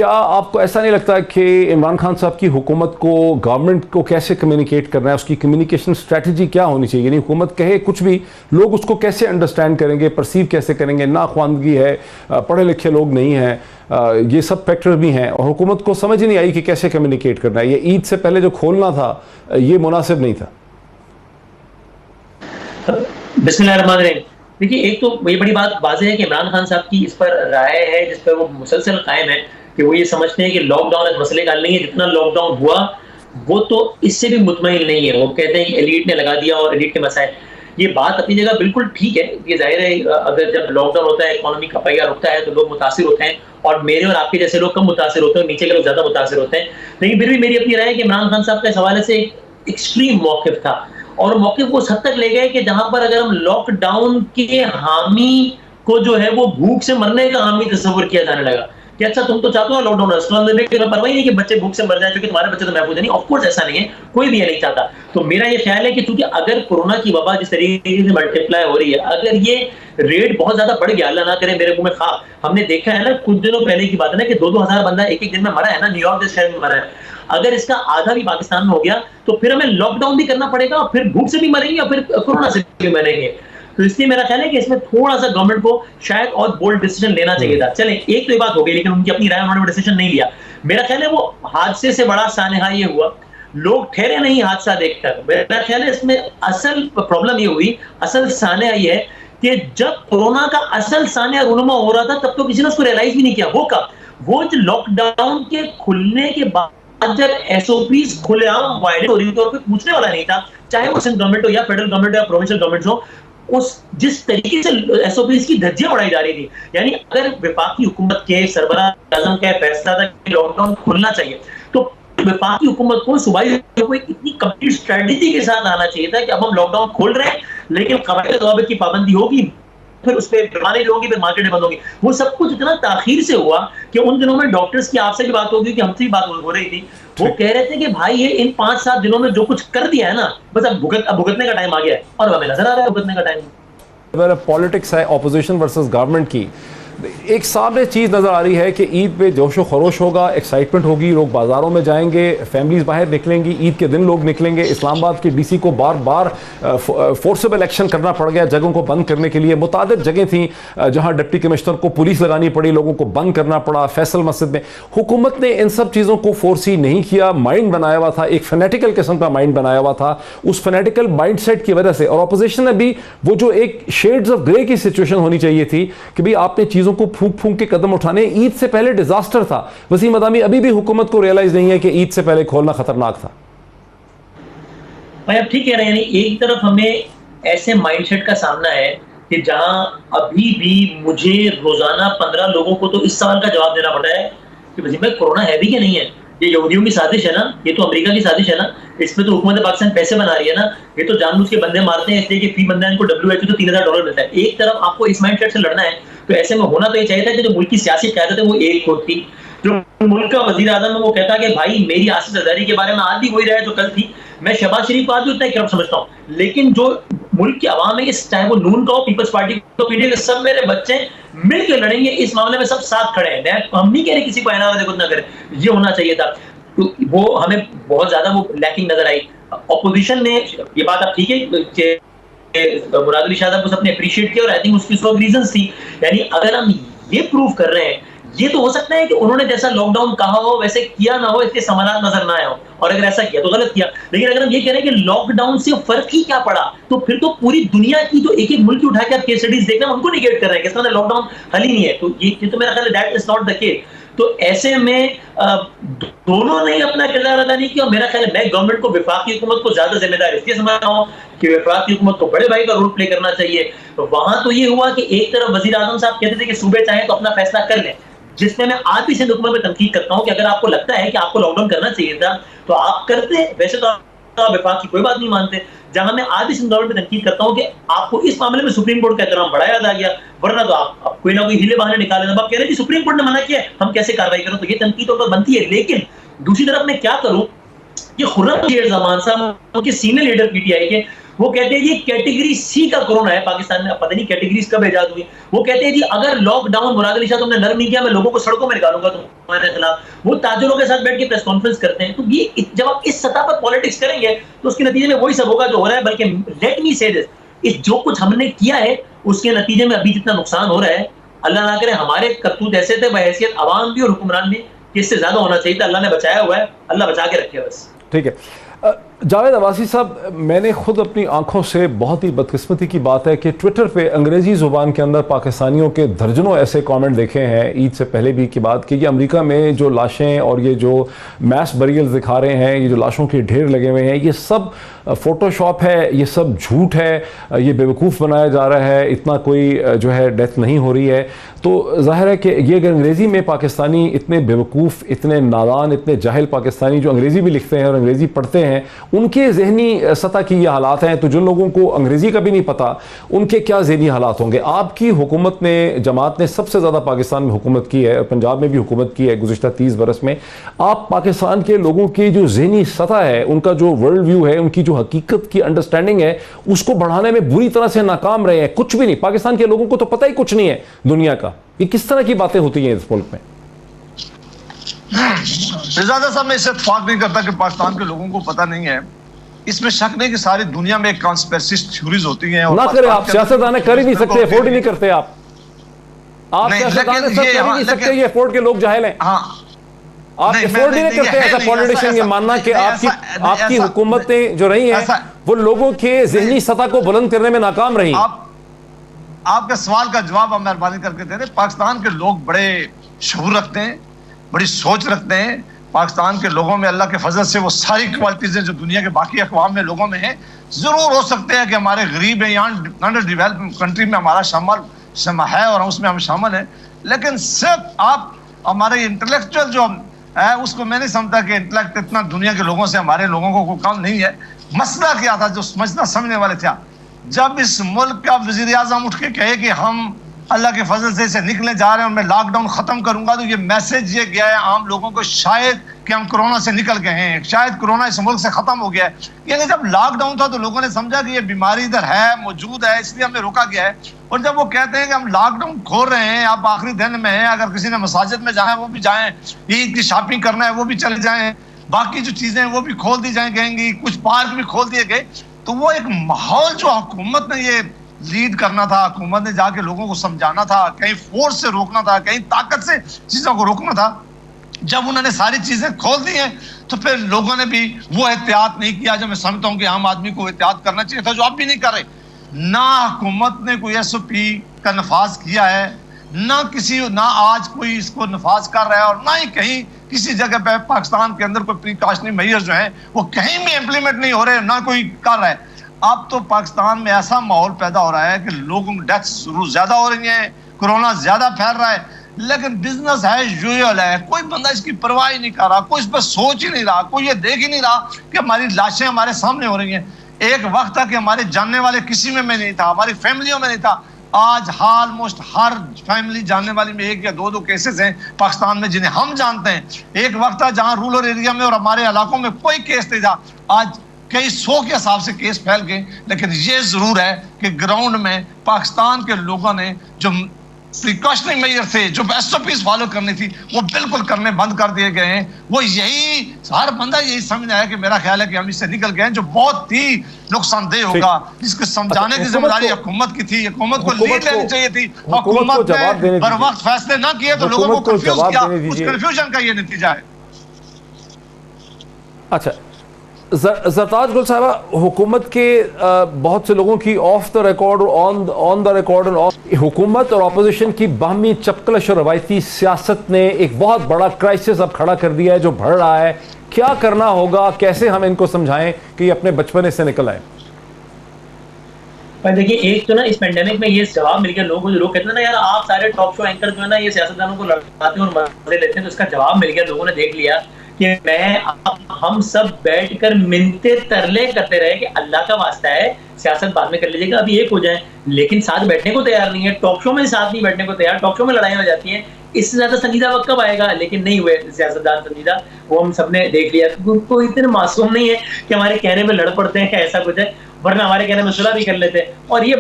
क्या आपको ऐसा नहीं लगता कि इमरान खान साहब की हुकूमत को गवर्नमेंट को कैसे कम्युनिकेट करना है, उसकी कम्युनिकेशन स्ट्रेटजी क्या होनी चाहिए? यानी हुकूमत कहे कुछ भी, लोग उसको कैसे अंडरस्टैंड करेंगे, परसीव कैसे करेंगे? नाख्वानगी है, पढ़े लिखे लोग नहीं हैं, ये सब फैक्टर भी हैं, और हुकूमत को समझ ही नहीं आई कि कैसे कम्युनिकेट करना है। ये ईद से पहले जो खोलना था ये मुनासिब नहीं था। बिस्मिल्लाहिर्रहमानिर्रहीम। देखिए, एक तो ये बड़ी बात वाज़ेह है कि इमरान खान साहब की इस पर राय है, जिस पर वो मुसलसल कायम है, कि वो ये समझते हैं कि लॉकडाउन एक मसले का हल नहीं है। जितना लॉकडाउन हुआ, वो तो इससे भी मुतमईन नहीं है। वो कहते हैं कि एलीट ने लगा दिया और एलीट के मसाइल। ये बात अपनी जगह बिल्कुल ठीक है। ये ज़ाहिर है, अगर जब लॉकडाउन होता है, इकोनॉमी का पहिया रुकता है, तो लोग मुतासिर होते हैं, और मेरे और आपके जैसे लोग कम मुतासिर होते हैं, नीचे के लोग ज़्यादा मुतासिर होते हैं। लेकिन फिर भी मेरी अपनी राय है कि इमरान खान साहब का इस हवाले से एक एक्सट्रीम मौक़िफ़ था, और मौक़िफ़ वो उस हद तक ले गए कि जहाँ पर अगर हम लॉकडाउन के हामी को जो है वो भूख से मरने का हामी तस्वुर किया जाने लगा कि अच्छा, तुम तो चाहते हो लॉकडाउन परवाह नहीं कि बच्चे भूख से मर जाए, क्योंकि तुम्हारे बच्चे तो महफूज है। नहीं, ऑफ कोर्स ऐसा नहीं है, कोई भी ये नहीं चाहता। तो मेरा ये ख्याल है कि चूंकि अगर कोरोना की वबा जिस तरीके से मल्टीप्लाई हो रही है, अगर ये रेट बहुत ज्यादा बढ़ गया, अल्लाह ना करे मेरे मुंह में खा, हमने देखा है ना कुछ दिनों पहले की बात है ना कि 2-2 हजार बंदा एक एक दिन में मरा है ना, न्यूयॉर्क जैसे शहर में मरा है। अगर इसका आधा भी पाकिस्तान में हो गया तो फिर हमें लॉकडाउन भी करना पड़ेगा, और फिर भूख से भी मरेंगे और फिर कोरोना से भी मरेंगे। तो इसलिए मेरा ख्याल है कि इसमें थोड़ा सा गवर्नमेंट को शायद और बोल्ड डिसीजन लेना चाहिए था। चले, एक तो ये बात हो गई, लेकिन उनकी अपनी राय, उन्होंने डिसीजन नहीं लिया। मेरा ख्याल है वो हादसे से बड़ा सानहा ये हुआ, लोग ठहरे नहीं हादसा देखकर। मेरा ख्याल है इसमें असल प्रॉब्लम ये हुई, असल सानहा ये है कि जब कोरोना का असल सानहा रूनुमा हो रहा था, तब तो किसी ने उसको रियलाइज भी नहीं किया। वो कब? वो जो लॉकडाउन के खुलने के बाद जब एसओपीज खुलेआम वायलेट हो रही थी और कोई पूछने वाला नहीं था, चाहे वो सेंट्रल गवर्नमेंट हो या फेडरल गवर्नमेंट या प्रोविंशियल गवर्नमेंट हो, उस जिस तरीके से एसओपीज की धज्जियां बढ़ाई जा रही थी, यानी अगर वफाकी हुकूमत के सरबराह आज़म का फैसला था कि लॉकडाउन खुलना चाहिए, तो वफाकी हुकूमत को सूबाई को एक इतनी कंप्लीट स्ट्रेटजी के साथ आना चाहिए था कि अब हम लॉकडाउन खोल रहे हैं, लेकिन कवायद ज़वाबित की पाबंदी होगी, फिर उस पर जुर्माने भी होंगे, फिर मार्केटें बंद होगी। वो सब कुछ इतना ताखीर से हुआ कि उन दिनों में डॉक्टर्स की आपसे भी बात होगी कि हमसे भी बात हो रही थी, वो कह रहे थे कि भाई ये इन 5-7 दिनों में जो कुछ कर दिया है ना, बस अब भुगतने का टाइम आ गया है, और हमें नजर आ रहा है भुगतने का टाइम। पॉलिटिक्स है ऑपोजिशन वर्सेस गवर्नमेंट की, एक सामने चीज़ नज़र आ रही है कि ईद पे जोशो खरोश होगा, एक्साइटमेंट होगी, लोग बाज़ारों में जाएंगे, फैमिलीज बाहर निकलेंगी, ईद के दिन लोग निकलेंगे। इस्लामाबाद के डीसी को बार बार फोर्सेबल एक्शन करना पड़ गया जगहों को बंद करने के लिए। मुतादिद जगह थी जहां डिप्टी कमिश्नर को पुलिस लगानी पड़ी, लोगों को बंद करना पड़ा। फैसल मस्जिद में हुकूमत ने इन सब चीज़ों को फोर्सी नहीं किया, माइंड बनाया हुआ था, एक फैनेटिकल किस्म का माइंड बनाया हुआ था। उस फैनेटिकल माइंड सेट की वजह से, और अपोजिशन ने भी वो जो एक शेड्स ऑफ ग्रे की सिचुएशन होनी चाहिए थी कि भाई आपने चीज़ों को फूंक फूंक के कदम उठाने, ईद से पहले डिजास्टर था। वसीम अदामी, अभी भी हुकूमत को रियलाइज नहीं है कि ईद से पहले खोलना खतरनाक था। भाई आप ठीक कह रहे हैं, यानी एक तरफ हमें ऐसे माइंडसेट का सामना है कि जहां अभी भी मुझे रोजाना 15 लोगों को तो इस सवाल का जवाब देना पड़ता है कि वसीम भाई कोरोना है भी कि नहीं है, ये यहूदियों की साजिश है ना, ये तो अमेरिका की साजिश है ना, इसमें तो हुकूमत पाकिस्तान पैसे बना रही है ना, ये तो जानबूझ के बंदे मारते हैं इसलिए कि फी बंदा इनको WHO तो $3000 मिलता है। एक तरफ आपको इस माइंडसेट से लड़ना है, तो ऐसे में होना तो ये चाहिए था कि जो मुल्क की सियासी क़यादत है वो एक होती, जो मुल्क का वजीर आज़म है वो कहता कि भाई मेरी आसिफ जरदारी के बारे में आज भी वही राय जो कल थी, मैं शहबाज शरीफ को आज भी उतना ही करप्ट समझता हूँ, लेकिन जो मुल्क की आवाम है, चाहे वो नून का हो, पीपल्स पार्टी को, पीडीएम, सब मेरे बच्चे मिलकर लड़ेंगे इस मामले में, सब साथ खड़े हैं। हम नहीं कह रहे किसी को एना देखो ना करे, ये होना चाहिए था। तो वो हमें बहुत ज्यादा वो लैकिंग नजर आई। ऑपोजिशन ने ये बात अब ठीक है, मुराद अली शाह साहब को सबने अप्रिशिएट किया, और आई थिंक उसकी सब रीजंस थी। यानी अगर हम ये प्रूव कर रहे हैं, ये तो हो सकता है कि उन्होंने जैसा लॉकडाउन कहा हो वैसे किया ना हो, इसके समाधान नजर ना आए हो, और अगर ऐसा किया तो गलत किया। लेकिन अगर हम ये कह रहे हैं कि लॉकडाउन से फर्क ही क्या पड़ा, तो फिर तो पूरी दुनिया की जो एक एक मुल्क उठा के आप केस स्टडीज देख रहे हैं, उनको निगेट कर रहे हैं कि इसका लॉकडाउन हल ही नहीं है। तो ये तो मेरा ख्याल है that is not the case. तो ऐसे में दोनों ने अपना किरदार अदा नहीं किया। मेरा ख्याल है मैं गवर्नमेंट को, वफाकी हुकूमत को ज्यादा जिम्मेदार इसलिए समझता हूँ कि वफाकी हुकूमत को बड़े भाई का रोल प्ले करना चाहिए। तो वहां तो ये हुआ कि एक तरफ वजीर आजम साहब कहते थे कि सूबे चाहें तो अपना फैसला कर लें, जिसमें मैं आज भी सिंध हुकूमत में तनकीद करता हूं कि अगर आपको लगता है कि आपको लॉकडाउन करना चाहिए था तो आप करते, वैसे तो आप वफाक की कोई बात नहीं मानते। जहां मैं आज भी सिंध गवर्नमेंट में तनकीद करता हूं कि आपको इस मामले में सुप्रीम कोर्ट का एहतराम बढ़ाया जा गया, वरना तो आप कोई ना कोई हीले बहाने निकाले। आप कह रहे हैं सुप्रीम कोर्ट ने मना किया, हम कैसे कार्रवाई करें, तो ये तनकीद तो बनती है। लेकिन दूसरी तरफ मैं क्या करूं कि खुर्रम जमान साहब उनके सीनियर लीडर पीटीआई के, वो कहते हैं ये कैटेगरी सी का कोरोना है पाकिस्तान में, पता नहीं कैटेगरीज कब इजाद हुई। वो कहते हैं जी अगर लॉकडाउन मुराद अली शाह तुमने नरम नहीं किया, मैं लोगों को सड़कों में निकालूंगा तुम्हारे खिलाफ। वो ताजुरों के साथ बैठ के प्रेस कॉन्फ्रेंस करते हैं। तो ये जब आप इस सतह पर पॉलिटिक्स करेंगे तो उसके नतीजे में वही सब होगा जो हो रहा है। बल्कि लेट मी से दिस, इस जो कुछ हमने किया है उसके नतीजे में अभी जितना नुकसान हो रहा है, अल्लाह ना करे हमारे करतूत ऐसे थे बहैसियत अवाम भी और हुक्मरान भी, इससे ज्यादा होना चाहिए था। अल्लाह ने बचाया हुआ है, अल्लाह बचा के रखे बस। ठीक है जावेद अब्बासी साहब, मैंने खुद अपनी आंखों से, बहुत ही बदकिस्मती की बात है कि ट्विटर पे अंग्रेज़ी ज़ुबान के अंदर पाकिस्तानियों के दर्जनों ऐसे कमेंट देखे हैं ईद से पहले भी की बात कि ये अमेरिका में जो लाशें और ये जो मैस बरियल्स दिखा रहे हैं, ये जो लाशों के ढेर लगे हुए हैं, ये सब फ़ोटोशॉप है, ये सब झूठ है, ये बेवकूफ़ बनाया जा रहा है, इतना कोई जो है डेथ नहीं हो रही है। तो ज़ाहिर है कि ये अगर अंग्रेज़ी में पाकिस्तानी इतने बेवकूफ़, इतने नादान, इतने जाहिल पाकिस्तानी जो अंग्रेज़ी भी लिखते हैं और अंग्रेज़ी पढ़ते हैं, उनके जहनी सतह की ये हालात हैं, तो जिन लोगों को अंग्रेज़ी का भी नहीं पता उनके क्या जहनी हालात होंगे। आपकी हुकूमत ने, जमात ने सबसे ज़्यादा पाकिस्तान में हुकूमत की है, पंजाब में भी हुकूमत की है गुज़िश्ता 30 बरस में। आप पाकिस्तान के लोगों की जो जहनी सतह है, उनका जो वर्ल्ड व्यू है, उनकी जो हकीकत की अंडरस्टैंडिंग है, उसको बढ़ाने में बुरी तरह से नाकाम रहे हैं। कुछ भी नहीं, पाकिस्तान के लोगों को तो पता ही कुछ नहीं है दुनिया का। ये किस तरह की बातें होती हैं इस मुल्क में? रिजादा साहब, मैं इससे इत्तेफाक नहीं करता कि पाकिस्तान के लोगों को पता नहीं है। इसमें शक नहीं कि सारी दुनिया में कॉन्स्पिरेसी थ्योरीज होती हैं। ना करें आप, सियासतदान कर ही नहीं सकते, अफोर्ड ही नहीं करते आप सियासतदान कर ही नहीं सकते, ये अफोर्ड के लोग जाहिल हैं। आप अफोर्ड ही नहीं करते ऐसा पॉलिटिशियन ये मानना कि आपकी हुकूमतें जो रही हैं वो लोगों के जहनी सतह को बुलंद करने में नाकाम रही। आपके सवाल का जवाब हम मेहरबानी करके दे रहे। पाकिस्तान के लोग बड़े शऊर रखते हैं, बड़ी सोच रखते हैं। पाकिस्तान के लोगों में अल्लाह के फजल से वो सारी क्वालिटीज़ जो दुनिया के बाकी अक़वाम में लोगों में है। ज़रूर हो सकते हैं कि हमारे गरीब हैं, यहाँ अंडर डेवलप्ड कंट्री में हमारा शामिल है और उसमें हम शामिल हैं, लेकिन सिर्फ आप हमारे इंटेलेक्चुअल जो है उसको मैं नहीं समझता कि इंटेलेक्ट इतना दुनिया के लोगों से हमारे लोगों को कोई कम नहीं है। मसला क्या था जो समझना समझने वाले थे, जब इस मुल्क का वज़ीर आज़म उठ के कहे कि हम अल्लाह के फजल से इसे निकले जा रहे हैं और मैं लॉकडाउन खत्म करूंगा, तो ये मैसेज ये गया है आम लोगों को शायद कि हम कोरोना से निकल गए हैं, शायद कोरोना इस मुल्क से खत्म हो गया है। यानी जब लॉकडाउन था तो लोगों ने समझा कि ये बीमारी इधर है, मौजूद है, इसलिए हमें रोका गया है। और जब वो कहते हैं कि हम लॉकडाउन खोल रहे हैं, आप आखिरी दिन में हैं, अगर किसी ने मसाजिद में जाए वो भी जाएं, ईद की शॉपिंग करना है वो भी चले जाएं, बाकी जो चीजें हैं वो भी खोल दी जाएंगी, कुछ पार्क भी खोल दिए गए। तो वो एक माहौल जो हुकूमत ने ये लीड करना था, हुकूमत ने जाके लोगों को समझाना था, कहीं फोर्स से रोकना था, कहीं ताकत से चीजों को रोकना था। जब उन्होंने सारी चीजें खोल दी हैं तो फिर लोगों ने भी वो एहतियात नहीं किया जो मैं समझता हूँ कि आम आदमी को एहतियात करना चाहिए था, जो आप भी नहीं कर रहे। ना हुकूमत ने कोई SOP का नफाज किया है, ना आज कोई इसको नफाज कर रहा है, और ना ही कहीं किसी जगह पे पाकिस्तान के अंदर कोई प्रिकॉशनरी मेजर्स जो हैं वो कहीं भी इंप्लीमेंट नहीं हो रहे, ना कोई कर रहा है। अब तो पाकिस्तान में ऐसा माहौल पैदा हो रहा है कि लोगों की डेथ्स ज्यादा हो रही हैं, कोरोना ज्यादा फैल रहा है, लेकिन बिजनेस है यूजुअल है। कोई बंदा इसकी परवाह ही नहीं कर रहा, कोई इस पर सोच ही नहीं रहा, कोई ये देख ही नहीं रहा कि हमारी लाशें हमारे सामने हो रही हैं। एक वक्त था कि हमारे जानने वाले किसी में नहीं था, हमारी फैमिलियों में नहीं था। आज ऑलमोस्ट हर फैमिली जानने वाली में 1 या 2 केसेस हैं पाकिस्तान में जिन्हें हम जानते हैं। एक वक्त था जहां रूरल एरिया में और हमारे इलाकों में कोई केस नहीं था, आज कई 100 के हिसाब से केस फैल गए। लेकिन ये जरूर है कि ग्राउंड में पाकिस्तान के लोगों ने जो प्रिकॉशनरी मेजर थे, जो SOPs फॉलो करनी थी, वो बिल्कुल करने बंद कर दिए गए हैं। वो यही हर बंदा यही समझ आया कि मेरा ख्याल है कि हम इससे निकल गए हैं, जो बहुत ही नुकसानदेह होगा। इसको समझाने की जिम्मेदारी हुकूमत की थी, हुकूमत को लीड लेनी चाहिए थी। हुकूमत ने हर वक्त फैसले ना किए तो लोगों को कंफ्यूज किया, उस कंफ्यूजन का ये नतीजा है। अच्छा ज़रताज गुल साहबा, हुकूमत के बहुत से लोगों की ऑफ द रिकॉर्ड और ऑन द रिकॉर्ड और हुकूमत और अपोजिशन की बाहमी चपकलश और रवायती सियासत ने एक बहुत बड़ा क्राइसिस अब खड़ा कर दिया है जो बढ़ रहा है। क्या करना होगा, कैसे हम इनको समझाएं कि ये अपने बचपने से निकल आए? पर देखिए, एक तो ना इस पेंडेमिक में ये जवाब मिल गया लोगों को, जो लोग कहते हैं ना यार आप सारे टॉप शो एंकर जो है ना ये सियासतदानों को लड़ाते हैं और मजे लेते हैं, तो इसका जवाब मिल गया। लोगों ने देख लिया कि हम सब बैठकर मिन्नते तरले करते रहे कि अल्लाह का वास्ता है सियासत बाद में कर लीजिएगा, अभी एक हो जाए, लेकिन साथ बैठने को तैयार नहीं है। टॉक शो में साथ नहीं बैठने को तैयार, टॉक शो में लड़ाई हो जाती है। इससे ज्यादा संजीदा वक्त कब आएगा? लेकिन नहीं हुए सियासतदान संजीदा, वो हम सबने देख लिया। कोई इतने मासूम नहीं है कि हमारे कहने में लड़ पड़ते हैं, ऐसा कुछ है। वरना हमारे कहने में सुलह भी कर लेते। और ये